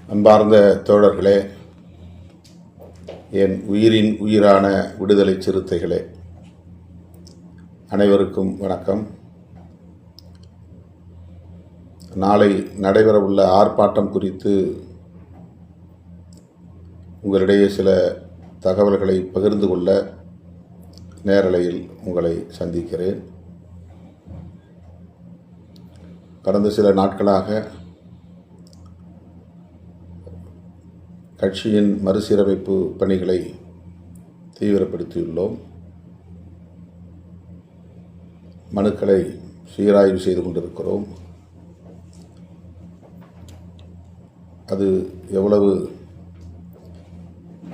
அன்பார்ந்த தோழர்களே, என் உயிரின் உயிரான விடுதலை சிறுத்தைகளே, அனைவருக்கும் வணக்கம். நாளை நடைபெறவுள்ள ஆர்ப்பாட்டம் குறித்து உங்களிடையே சில தகவல்களை பகிர்ந்து கொள்ள நேரலையில் உங்களை சந்திக்கிறேன். கடந்த சில நாட்களாக கட்சியின் மறுசீரமைப்பு பணிகளை தீவிரப்படுத்தியுள்ளோம். மனுக்களை சீராய்வு செய்து கொண்டிருக்கிறோம். அது எவ்வளவு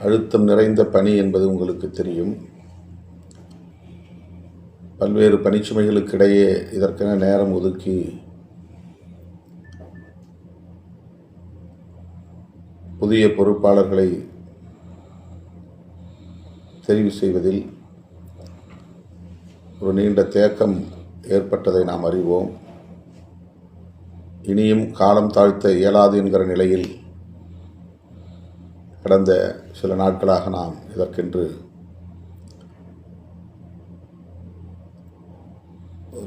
அழுத்தம் நிறைந்த பணி என்பது உங்களுக்கு தெரியும். பல்வேறு பணிச்சுமைகளுக்கிடையே இதற்கென நேரம் ஒதுக்கி புதிய பொறுப்பாளர்களை தெரிவு செய்வதில் ஒரு நீண்ட தேக்கம் ஏற்பட்டதை நாம் அறிவோம். இனியும் காலம் தாழ்த்த இயலாது என்கிற நிலையில் கடந்த சில நாட்களாக நாம் இதற்கென்று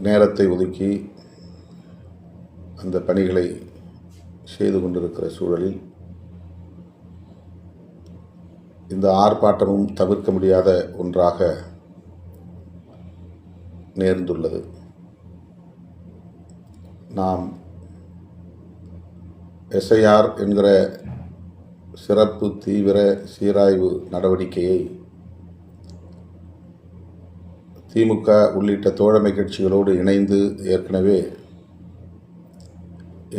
நேரத்தை ஒதுக்கி அந்த பணிகளை செய்து கொண்டிருக்கிற சூழலில் இந்த ஆர்ப்பாட்டமும் தவிர்க்க முடியாத ஒன்றாக நேர்ந்துள்ளது. நாம் எஸ்ஐஆர் என்கிற சிறப்பு தீவிர சீராய்வு நடவடிக்கையை திமுக உள்ளிட்ட தோழமை கட்சிகளோடு இணைந்து ஏற்கனவே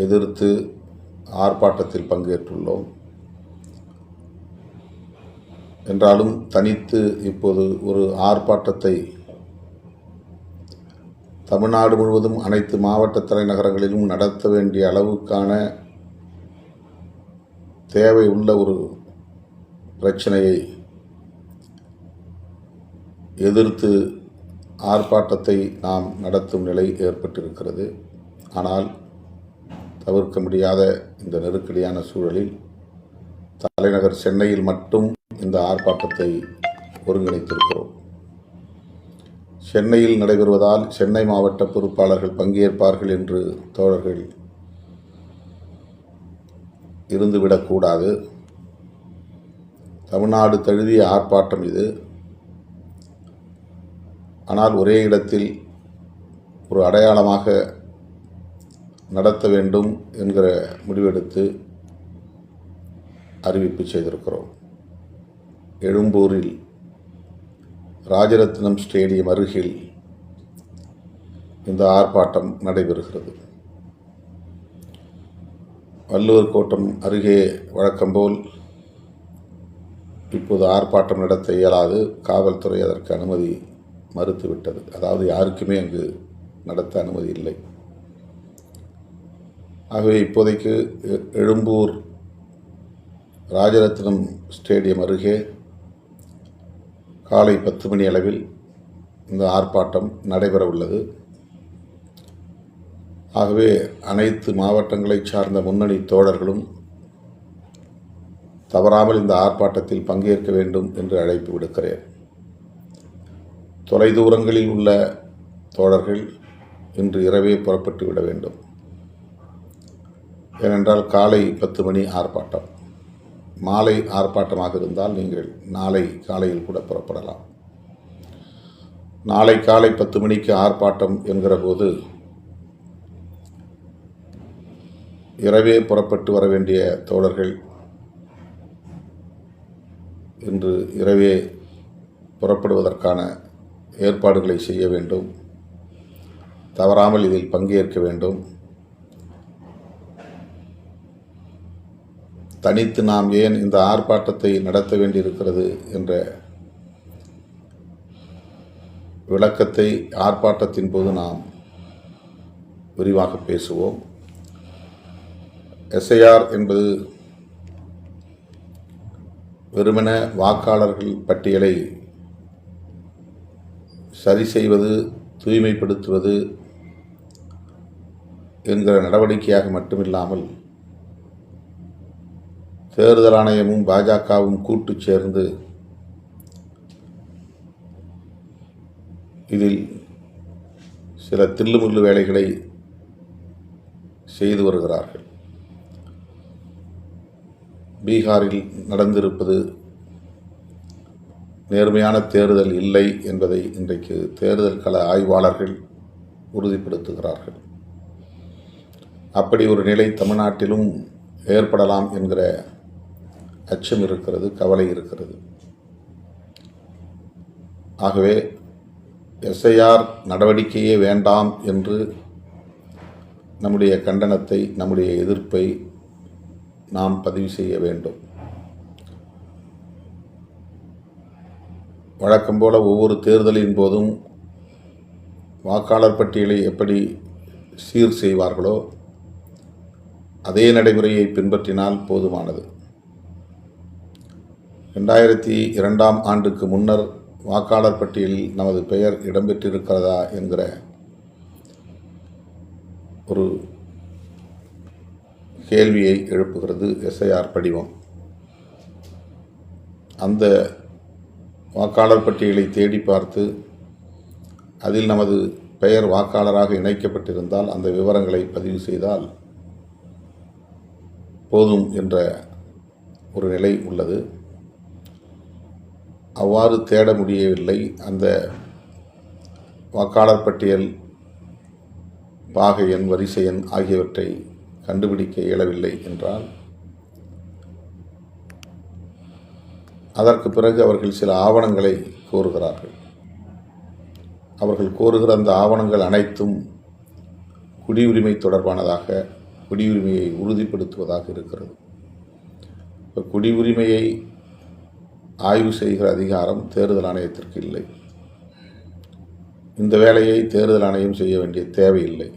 எதிர்த்து ஆர்ப்பாட்டத்தில் பங்கேற்றுள்ளோம். என்றாலும் தனித்து இப்போது ஒரு ஆர்ப்பாட்டத்தை தமிழ்நாடு முழுவதும் அனைத்து மாவட்ட தலைநகரங்களிலும் நடத்த வேண்டிய அளவுக்கான தேவை உள்ள ஒரு பிரச்சனையை எதிர்த்து ஆர்ப்பாட்டத்தை நாம் நடத்தும் நிலை ஏற்பட்டிருக்கிறது. ஆனால் தவிர்க்க முடியாத இந்த நெருக்கடியான சூழலில் தலைநகர் சென்னையில் மட்டும் இந்த ஆர்ப்பாட்டத்தை ஒருங்கிணைத்திருக்கிறோம். சென்னையில் நடைபெறுவதால் சென்னை மாவட்ட பொறுப்பாளர்கள் பங்கேற்பார்கள் என்று தோழர்கள் இருந்துவிடக்கூடாது. தமிழ்நாடு தழுவிய ஆர்ப்பாட்டம் இது. ஆனால் ஒரே இடத்தில் ஒரு அடையாளமாக நடத்த வேண்டும் என்கிற முடிவெடுத்து அறிவிப்பு செய்திருக்கிறோம். எழும்பூரில் ராஜரத்னம் ஸ்டேடியம் அருகில் இந்த ஆர்ப்பாட்டம் நடைபெறுகிறது. வள்ளுவர் கோட்டம் அருகே வழக்கம்போல் இப்போது ஆர்ப்பாட்டம் நடத்த இயலாது. காவல்துறை அதற்கு அனுமதி மறுத்துவிட்டது. அதாவது யாருக்குமே அங்கு நடத்த அனுமதி இல்லை. ஆகவே இப்போதைக்கு எழும்பூர் ராஜரத்னம் ஸ்டேடியம் அருகே காலை 10 மணி அளவில் இந்த ஆர்ப்பாட்டம் நடைபெற உள்ளது. ஆகவே அனைத்து மாவட்டங்களைச் சார்ந்த முன்னணி தோழர்களும் தவறாமல் இந்த ஆர்ப்பாட்டத்தில் பங்கேற்க வேண்டும் என்று அழைப்பு விடுக்கிறேன். தொலைதூரங்களில் உள்ள தோழர்கள் இன்று இரவே புறப்பட்டு விட வேண்டும். ஏனென்றால் காலை 10 மணி ஆர்ப்பாட்டம். மாலை ஆர்ப்பாட்டமாக இருந்தால் நீங்கள் நாளை காலையில் கூட புறப்படலாம். நாளை காலை 10 மணிக்கு ஆர்ப்பாட்டம் என்கிற போது இரவே புறப்பட்டு வர வேண்டிய தோழர்கள் இன்று இரவே புறப்படுவதற்கான ஏற்பாடுகளை செய்ய வேண்டும். தவறாமல் இதில் பங்கேற்க வேண்டும். தனித்து நாம் ஏன் இந்த ஆர்ப்பாட்டத்தை நடத்த வேண்டியிருக்கிறது என்ற விளக்கத்தை ஆர்ப்பாட்டத்தின் போது நாம் விரிவாக பேசுவோம். எஸ்ஐஆர் என்பது வெறுமன வாக்காளர்கள் பட்டியலை சரி செய்வது, தூய்மைப்படுத்துவது என்கிற நடவடிக்கையாக மட்டுமில்லாமல் தேர்தல் ஆணையமும் பாஜகவும் கூட்டு சேர்ந்து இதில் சில தில்லுமுள்ளு வேலைகளை செய்து வருகிறார்கள். பீகாரில் நடந்திருப்பது நேர்மையான தேர்தல் இல்லை என்பதை இன்றைக்கு தேர்தல் கள ஆய்வாளர்கள் உறுதிப்படுத்துகிறார்கள். அப்படி ஒரு நிலை தமிழ்நாட்டிலும் ஏற்படலாம் என்கிற அச்சம் இருக்கிறது, கவலை இருக்கிறது. ஆகவே எஸ்ஐஆர் நடவடிக்கையே வேண்டாம் என்று நம்முடைய கண்டனத்தை, நம்முடைய எதிர்ப்பை நாம் பதிவு செய்ய வேண்டும். வழக்கம் போல ஒவ்வொரு தேர்தலின் போதும் வாக்காளர் பட்டியலை எப்படி சீர் செய்வார்களோ அதே நடைமுறையை பின்பற்றினால் போதுமானது. 2002ஆம் ஆண்டுக்கு முன்னர் வாக்காளர் பட்டியலில் நமது பெயர் இடம்பெற்றிருக்கிறதா என்கிற ஒரு கேள்வியை எழுப்புகிறது எஸ்ஐஆர் படிவம். அந்த வாக்காளர் பட்டியலை தேடி பார்த்து அதில் நமது பெயர் வாக்காளராக இணைக்கப்பட்டிருந்தால் அந்த விவரங்களை பதிவு செய்தால் போதும் என்ற ஒரு நிலை உள்ளது. அவ்வாறு தேட முடியவில்லை. அந்த வாக்காளர் பட்டியல் பாக எண், வரிசை எண் ஆகியவற்றை கண்டுபிடிக்க இயலவில்லை என்றால் அதற்கு பிறகு அவர்கள் சில ஆவணங்களை கோருகிறார்கள். அவர்கள் கோருகிற அந்த ஆவணங்கள் அனைத்தும் குடியுரிமை தொடர்பானதாக, குடியுரிமையை உறுதிப்படுத்துவதாக இருக்கிறது. இப்போ குடியுரிமையை ஆய்வு செய்கிற அதிகாரம் தேர்தல் ஆணையத்திற்கு இல்லை. இந்த வேலையை தேர்தல் ஆணையம் செய்ய வேண்டிய தேவையில்லை.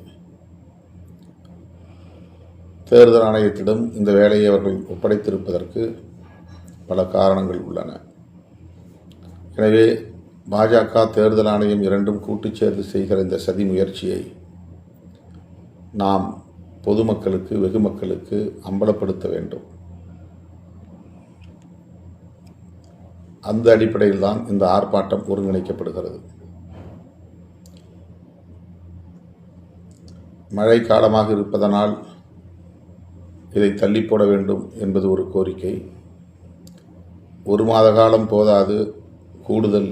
தேர்தல் ஆணையத்திடம் இந்த வேலையை அவர்கள் ஒப்படைத்திருப்பதற்கு பல காரணங்கள் உள்ளன. எனவே பாஜக, தேர்தல் ஆணையம் இரண்டும் கூட்டு சேர்ந்து செய்கிற இந்த சதி முயற்சியை நாம் பொதுமக்களுக்கு, வெகு மக்களுக்கு அம்பலப்படுத்த வேண்டும். அந்த அடிப்படையில் தான் இந்த ஆர்ப்பாட்டம் ஒருங்கிணைக்கப்படுகிறது. மழை காலமாக இருப்பதனால் இதை தள்ளி போட வேண்டும் என்பது ஒரு கோரிக்கை. 1 மாத காலம் போதாது, கூடுதல்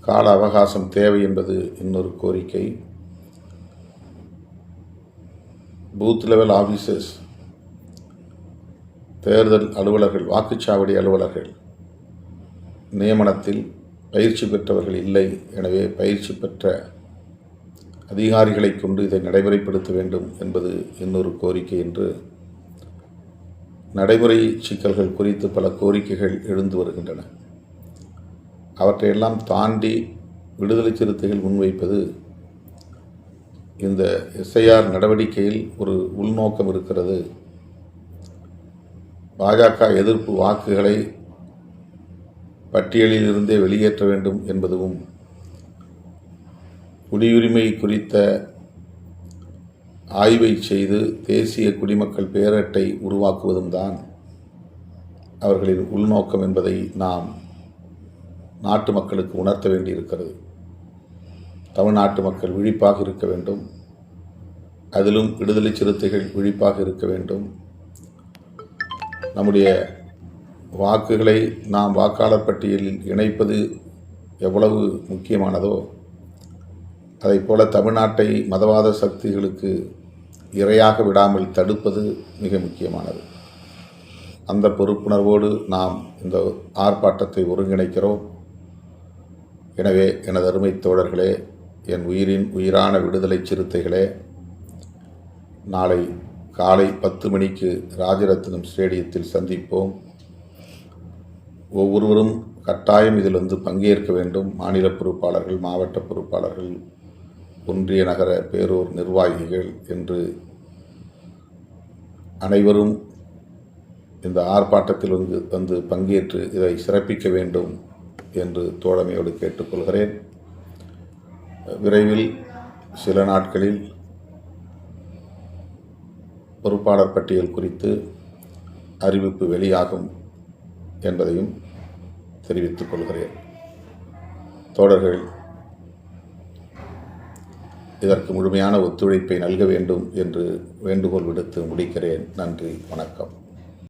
கால அவகாசம் தேவை என்பது இன்னொரு கோரிக்கை. பூத் லெவல் ஆஃபீஸர்ஸ், தேர்தல் அலுவலர்கள், வாக்குச்சாவடி அலுவலர்கள் நியமனத்தில் பயிற்சி பெற்றவர்கள் இல்லை. எனவே பயிற்சி பெற்ற அதிகாரிகளை கொண்டு இதை நடைமுறைப்படுத்த வேண்டும் என்பது இன்னொரு கோரிக்கை என்று நடைமுறை சிக்கல்கள் குறித்து பல கோரிக்கைகள் எழுந்து வருகின்றன. அவற்றையெல்லாம் தாண்டி விடுதலை சிறுத்தைகள் முன்வைப்பது இந்த எஸ்ஐஆர் நடவடிக்கையில் ஒரு உள்நோக்கம் இருக்கிறது. பாஜக எதிர்ப்பு வாக்குகளை பட்டியலில் இருந்தே வெளியேற்ற வேண்டும் என்பதும், குடியுரிமை குறித்த ஆய்வை செய்து தேசிய குடிமக்கள் பேரட்டை உருவாக்குவதும் தான் அவர்களின் உள்நோக்கம் என்பதை நாம் நாட்டு மக்களுக்கு உணர்த்த வேண்டியிருக்கிறது. தமிழ்நாட்டு மக்கள் விழிப்பாக இருக்க வேண்டும். அதிலும் விடுதலை சிறுத்தைகள் விழிப்பாக இருக்க வேண்டும். நம்முடைய வாக்குகளை நாம் வாக்காளர் பட்டியலில் இணைப்பது எவ்வளவு முக்கியமானதோ அதைப்போல தமிழ்நாட்டை மதவாத சக்திகளுக்கு இரையாக விடாமல் தடுப்பது மிக முக்கியமானது. அந்த பொறுப்புணர்வோடு நாம் இந்த ஆர்ப்பாட்டத்தை ஒருங்கிணைக்கிறோம். எனவே எனது அருமை தோழர்களே, என் உயிரின் உயிரான விடுதலை சிறுத்தைகளே, நாளை காலை 10 மணிக்கு ராஜரத்னம் ஸ்டேடியத்தில் சந்திப்போம். ஒவ்வொருவரும் கட்டாயம் இதில் பங்கேற்க வேண்டும். மாநில பொறுப்பாளர்கள், மாவட்ட பொறுப்பாளர்கள், ஒன்றிய நகர பேரூர் நிர்வாகிகள் என்று அனைவரும் இந்த ஆர்ப்பாட்டத்தில் வந்து பங்கேற்று இதை சிறப்பிக்க வேண்டும் என்று தோழமையோடு கேட்டுக்கொள்கிறேன். விரைவில் சில நாட்களில் பொறுப்பாளர் பட்டியல் குறித்து அறிவிப்பு வெளியாகும் என்பதையும் தெரிவித்துக் கொள்கிறேன். தோழர்கள் இதற்கு முழுமையான ஒத்துழைப்பை நல்க வேண்டும் என்று வேண்டுகோள் விடுத்து முடிக்கிறேன். நன்றி, வணக்கம்.